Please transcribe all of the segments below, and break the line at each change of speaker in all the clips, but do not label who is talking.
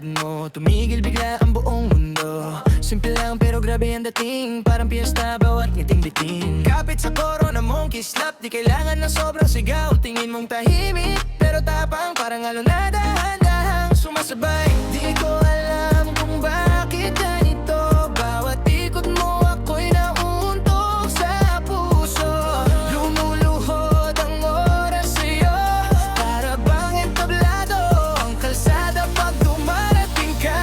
lakad mo, tumigil bigla ang buong mundo. Simple lang pero grabe ang dating, parang piyesta bawat ngiting bitin. Kapit sa koro na mong kislap, di kailangan ng sobrang sigaw. Tingin mong tahimik, pero tapang, parang alon na dahan-dahang sumasabay. Di ko alam kung bakit ganito, bawat ikot mo ako'y nauuntog sa puso. Lumuluhod ang oras sa'yo, para bang entablado ang kalsada pag dumarating ka.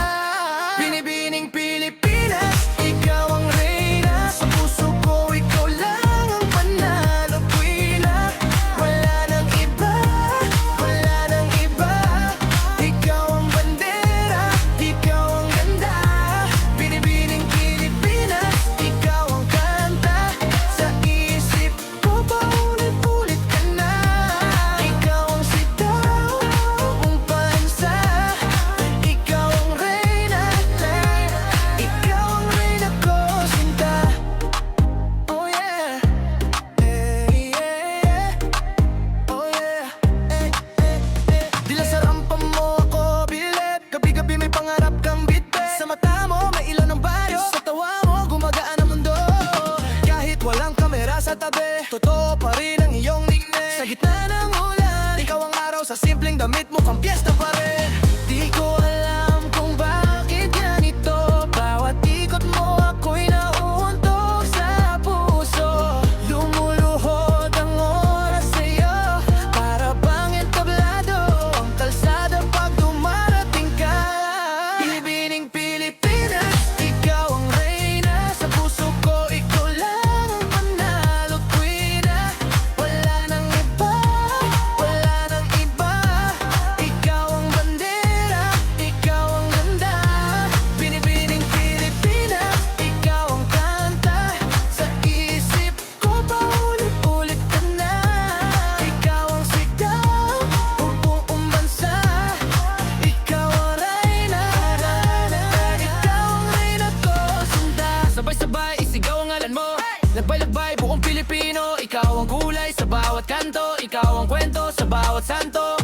Binibining Pilipinas, ikaw ang reyna. Sa puso ko, ikaw lang ang panalo, queen. Wala nang iba, wala nang iba. Ikaw ang bandera, ikaw ang ganda. Binibining Pilipinas, ikaw ang kanta. Sa isip ko, paulit-ulit ka na. Ikaw ang sitaw, buong bansa. Ikaw ang reyna, ikaw ang reyna ko, sinta. Oh yeah, oh yeah, Dila sa rampa mo ako bilib, gabi-gabi may pangarap kang bitbit. Sa mata mo may ilaw ng bayo, sa tawa mo gumagaan ang mundo. Kahit walang kamera sa tabi, totoo pa rin ang iyong nickname. Sa gitna ng ulan, ikaw ang araw, sa simpleng damit mo kang piyesta pa rin. Di ko alam kung bakit ganito, bawat ikot mo ako'y nauuntog sa puso. Lumuluhod ang oras sa'yo, para bang entablado ang kalsada pag dumarating ka. Binibining Pilipinas, ikaw ang reyna. Sa puso ko, ikaw lang ang panalo, queen. Wala nang iba, wala nang iba. Ikaw ang bandera, ikaw ang ganda. Binibining Pilipinas, ikaw ang kanta. Sa isip ko, paulit-ulit ka na. Ikaw ang sigaw, buong bansa. Ikaw ang reyna, ikaw ang reyna ko, sinta. Sabay-sabay, isigaw ang ngalan mo. Lagbay-lagbay, buong Pilipino. Ikaw ang kulay sa bawat kanto, ikaw ang kwento sa bawat santo.